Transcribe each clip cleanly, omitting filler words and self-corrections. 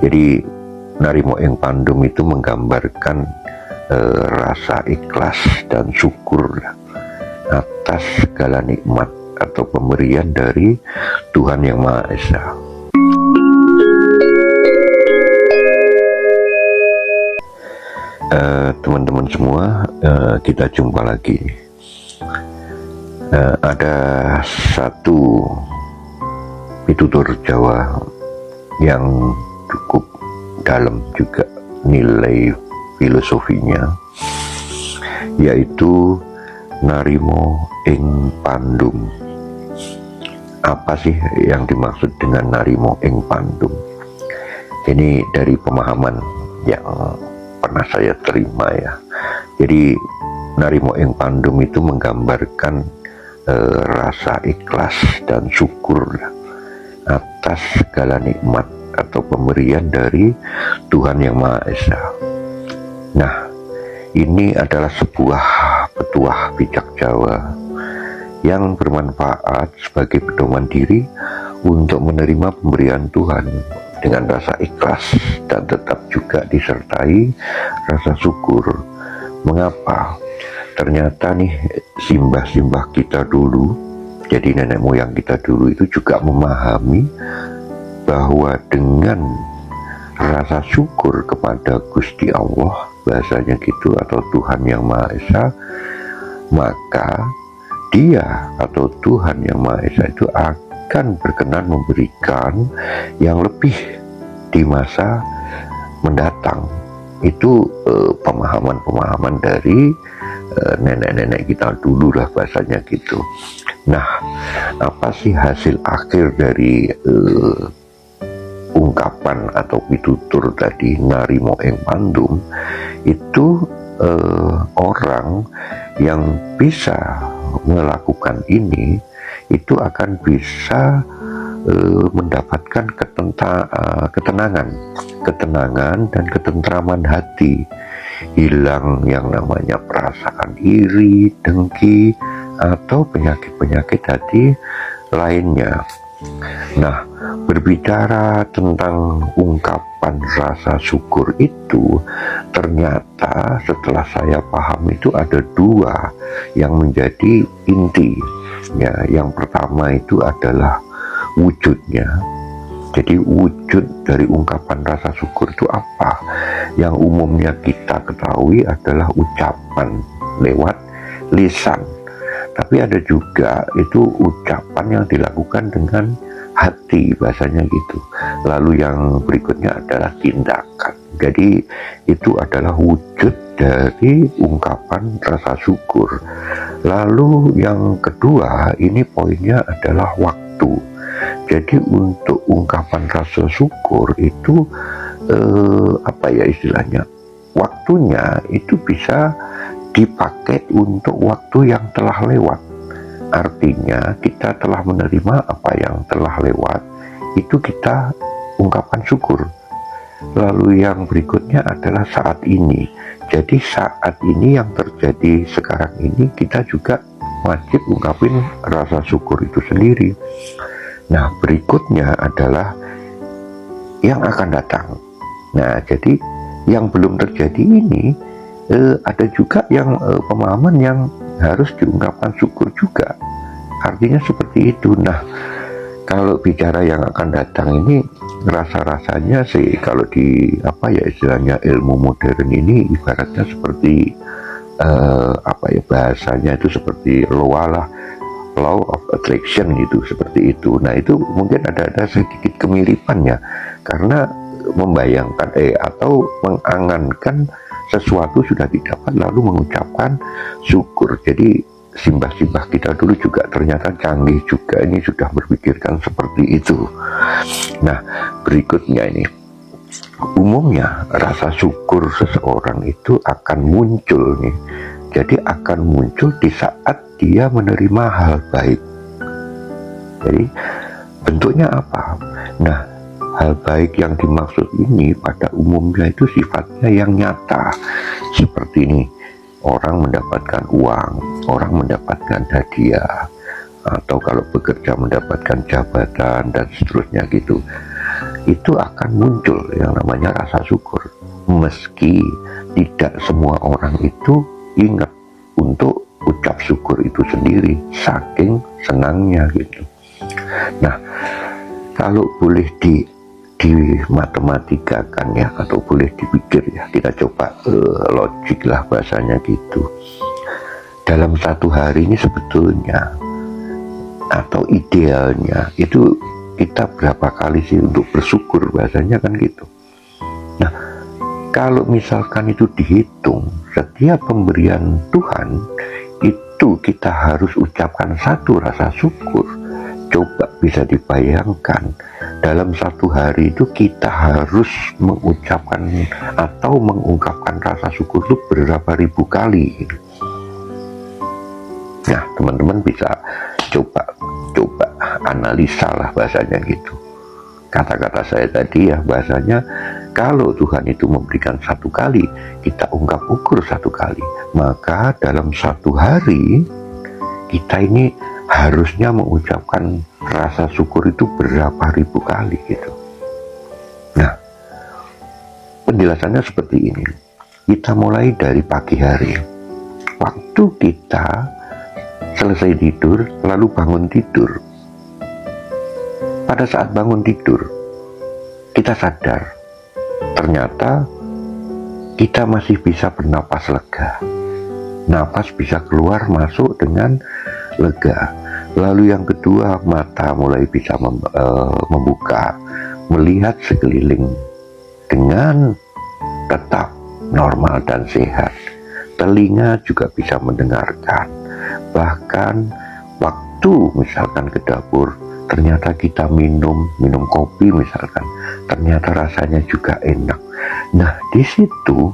Jadi narimo ing pandum itu menggambarkan rasa ikhlas dan syukur atas segala nikmat atau pemberian dari Tuhan Yang Maha Esa. Teman-teman semua, kita jumpa lagi. Ada satu pitutur Jawa yang cukup dalam juga nilai filosofinya, yaitu narimo ing pandum. Apa sih yang dimaksud dengan narimo ing pandum? Ini dari pemahaman yang pernah saya terima ya. Jadi narimo ing pandum itu menggambarkan rasa ikhlas dan syukur atas segala nikmat atau pemberian dari Tuhan Yang Maha Esa. Nah, ini adalah sebuah petuah bijak Jawa yang bermanfaat sebagai pedoman diri untuk menerima pemberian Tuhan dengan rasa ikhlas dan tetap juga disertai rasa syukur. Mengapa? Ternyata nih simbah-simbah kita dulu, jadi nenek moyang kita dulu itu juga memahami bahwa dengan rasa syukur kepada Gusti Allah, bahasanya gitu, atau Tuhan Yang Maha Esa, maka Dia atau Tuhan Yang Maha Esa itu akan berkenan memberikan yang lebih di masa mendatang. Itu pemahaman-pemahaman dari nenek-nenek kita dulu lah, bahasanya gitu. Nah, apa sih hasil akhir dari ungkapan atau pitutur tadi narimo ing pandum? Itu orang yang bisa melakukan ini itu akan bisa mendapatkan ketenangan dan ketentraman hati, hilang yang namanya perasaan iri, dengki, atau penyakit-penyakit hati lainnya. Nah, berbicara tentang ungkapan rasa syukur itu, ternyata setelah saya paham itu ada dua yang menjadi inti. Ya, yang pertama itu adalah wujudnya. Jadi wujud dari ungkapan rasa syukur itu apa? Yang umumnya kita ketahui adalah ucapan lewat lisan. Tapi ada juga itu ucapan yang dilakukan dengan hati, bahasanya gitu. Lalu yang berikutnya adalah tindakan. Jadi itu adalah wujud dari ungkapan rasa syukur. Lalu yang kedua, ini poinnya adalah waktu. Jadi untuk ungkapan rasa syukur itu apa ya istilahnya, waktunya itu bisa dipakai untuk waktu yang telah lewat. Artinya kita telah menerima apa yang telah lewat, itu kita ungkapan syukur. Lalu yang berikutnya adalah saat ini. Jadi saat ini yang terjadi sekarang ini, kita juga wajib ungkapin rasa syukur itu sendiri. Nah, berikutnya adalah yang akan datang. Nah, jadi yang belum terjadi ini ada juga yang pemahaman yang harus diungkapkan syukur juga. Artinya seperti itu. Nah, kalau bicara yang akan datang ini, rasa-rasanya sih kalau di apa ya istilahnya ilmu modern ini ibaratnya seperti apa ya bahasanya itu seperti law of attraction gitu, seperti itu. Nah, itu mungkin ada sedikit kemiripannya karena membayangkan atau mengangankan sesuatu sudah didapat lalu mengucapkan syukur. Jadi simbah-simbah kita dulu juga ternyata canggih juga, ini sudah berpikirkan seperti itu. Nah, berikutnya ini, umumnya rasa syukur seseorang itu akan muncul nih. Jadi akan muncul di saat dia menerima hal baik. Jadi bentuknya apa? Nah, hal baik yang dimaksud ini pada umumnya itu sifatnya yang nyata. Seperti ini, orang mendapatkan uang, orang mendapatkan hadiah, atau kalau bekerja mendapatkan jabatan dan seterusnya gitu. itu akan muncul yang namanya rasa syukur. Meski tidak semua orang itu ingat untuk ucap syukur itu sendiri, saking senangnya gitu. Nah, kalau boleh di matematikakan ya, atau boleh dipikir ya, kita coba logik lah bahasanya gitu. Dalam satu hari ini sebetulnya atau idealnya itu kita berapa kali sih untuk bersyukur, bahasanya kan gitu. Nah, kalau misalkan itu dihitung, setiap pemberian Tuhan itu kita harus ucapkan satu rasa syukur. Coba bisa dibayangkan, dalam satu hari itu kita harus mengucapkan atau mengungkapkan rasa syukur itu berapa ribu kali gitu. Nah, teman-teman bisa coba analisa lah bahasanya gitu. Kata-kata saya tadi ya, bahasanya kalau Tuhan itu memberikan satu kali, kita ungkap ukur satu kali, maka dalam satu hari kita ini harusnya mengucapkan rasa syukur itu berapa ribu kali gitu. Nah, penjelasannya seperti ini. Kita mulai dari pagi hari. Waktu kita selesai tidur, lalu bangun tidur. Pada saat bangun tidur, kita sadar ternyata kita masih bisa bernapas lega. Napas bisa keluar masuk dengan lega. Lalu yang kedua, mata mulai bisa membuka, melihat sekeliling dengan tetap normal dan sehat. Telinga juga bisa mendengarkan. Bahkan waktu misalkan ke dapur, ternyata kita minum kopi misalkan, ternyata rasanya juga enak. Nah, di situ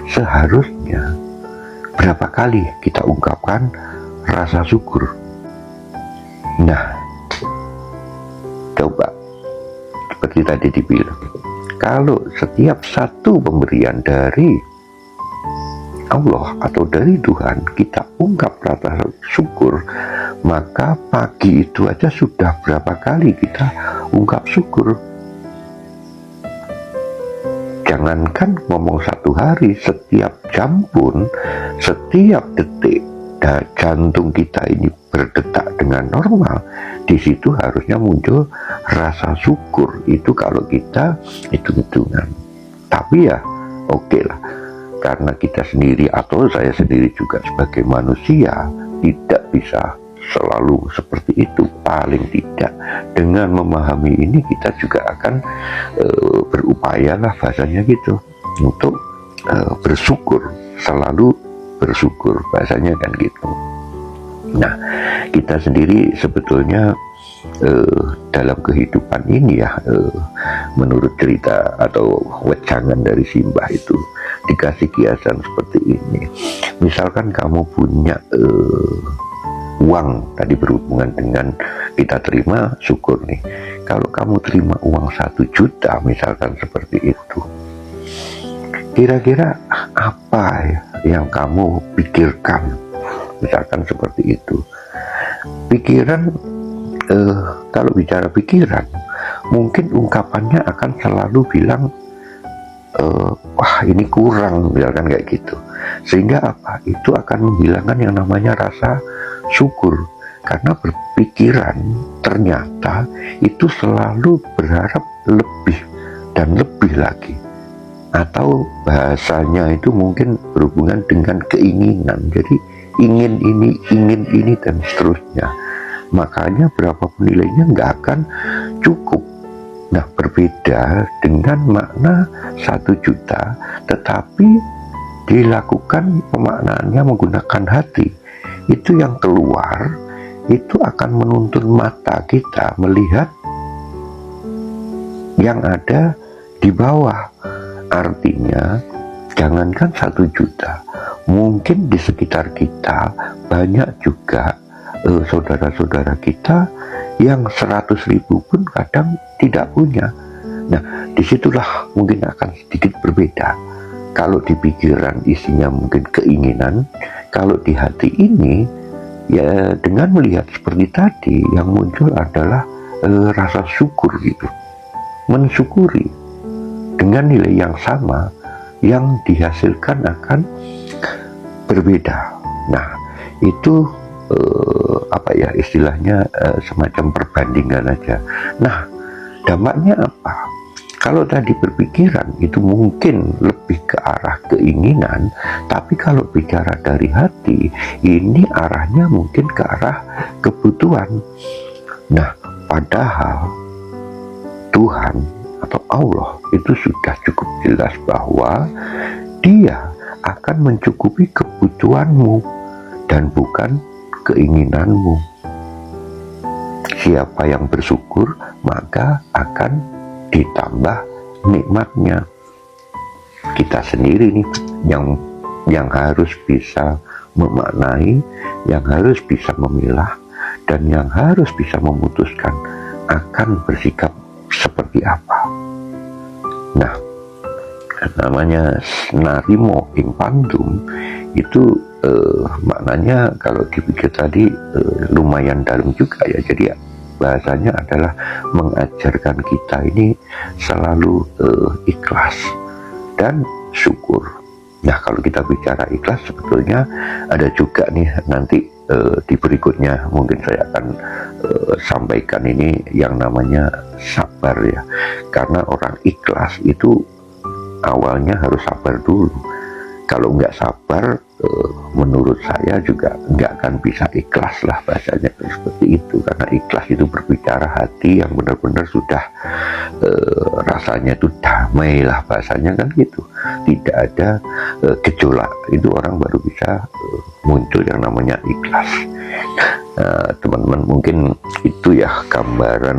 seharusnya berapa kali kita ungkapkan rasa syukur. Nah, coba seperti tadi dibilang, kalau setiap satu pemberian dari Allah atau dari Tuhan kita ungkap rasa syukur, maka pagi itu aja sudah berapa kali kita ungkap syukur. Jangankan ngomong satu hari, setiap jam pun, setiap detik jantung kita ini berdetak dengan normal, di situ harusnya muncul rasa syukur. Itu kalau kita hitung-hitungan. Tapi ya oke lah, karena kita sendiri atau saya sendiri juga sebagai manusia tidak bisa selalu seperti itu. Paling tidak dengan memahami ini kita juga akan berupaya lah bahasanya gitu untuk bersyukur, selalu bersyukur bahasanya kan gitu. Nah, kita sendiri sebetulnya dalam kehidupan ini ya, menurut cerita atau wejangan dari Simbah itu dikasih kiasan seperti ini. Misalkan kamu punya uang, tadi berhubungan dengan kita terima syukur nih. Kalau kamu terima uang 1 juta misalkan seperti itu, kira-kira apa ya yang kamu pikirkan? Misalkan seperti itu. Pikiran, kalau bicara pikiran, mungkin ungkapannya akan selalu bilang, wah ini kurang, misalkan kayak gitu. Sehingga apa? Itu akan menghilangkan yang namanya rasa syukur. Karena berpikiran ternyata itu selalu berharap lebih dan lebih lagi. Atau bahasanya itu mungkin berhubungan dengan keinginan. Jadi ingin ini dan seterusnya. Makanya berapapun nilainya nggak akan cukup. Nah, berbeda dengan makna 1 juta, tetapi dilakukan pemaknaannya menggunakan hati. Itu yang keluar, itu akan menuntun mata kita melihat yang ada di bawah. Artinya, jangankan 1 juta, mungkin di sekitar kita banyak juga saudara-saudara kita yang 100.000 pun kadang tidak punya. Nah, disitulah mungkin akan sedikit berbeda. Kalau di pikiran isinya mungkin keinginan, kalau di hati ini ya dengan melihat seperti tadi yang muncul adalah rasa syukur gitu. mensyukuri dengan nilai yang sama, yang dihasilkan akan berbeda. Nah, itu istilahnya semacam perbandingan aja. Nah, dampaknya apa? Kalau tadi berpikiran itu mungkin lebih ke arah keinginan, tapi kalau bicara dari hati, ini arahnya mungkin ke arah kebutuhan. Nah, padahal Tuhan atau Allah itu sudah cukup jelas bahwa Dia akan mencukupi kebutuhanmu dan bukan keinginanmu. Siapa yang bersyukur maka akan ditambah nikmatnya. Kita sendiri nih yang harus bisa memaknai, yang harus bisa memilah, dan yang harus bisa memutuskan akan bersikap seperti apa. Nah, namanya narimo ing pandum itu maknanya kalau dipikir tadi lumayan dalam juga ya. Jadi bahasanya adalah mengajarkan kita ini selalu ikhlas dan syukur. Nah, kalau kita bicara ikhlas sebetulnya ada juga nih nanti di berikutnya mungkin saya akan sampaikan ini yang namanya sabar ya. Karena orang ikhlas itu awalnya harus sabar dulu. Kalau nggak sabar, menurut saya juga nggak akan bisa ikhlas lah, bahasanya seperti itu. Karena ikhlas itu berbicara hati yang benar-benar sudah rasanya itu damai lah, bahasanya kan gitu. Tidak ada gejolak, itu orang baru bisa muncul yang namanya ikhlas. Teman-teman, mungkin itu ya gambaran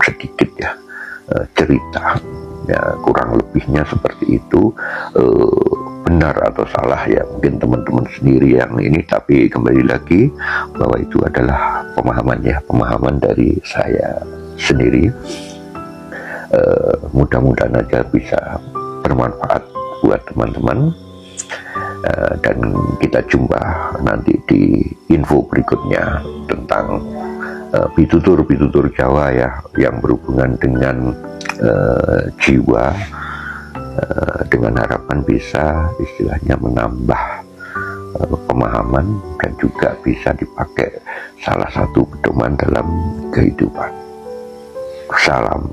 sedikit ya, cerita ya, kurang lebihnya seperti itu. Benar atau salah ya mungkin teman-teman sendiri yang ini, tapi kembali lagi bahwa itu adalah pemahaman dari saya sendiri. Mudah-mudahan aja bisa bermanfaat buat teman-teman, dan kita jumpa nanti di info berikutnya tentang pitutur Jawa ya, yang berhubungan dengan jiwa, dengan harapan bisa istilahnya menambah pemahaman dan juga bisa dipakai salah satu pedoman dalam kehidupan. Salam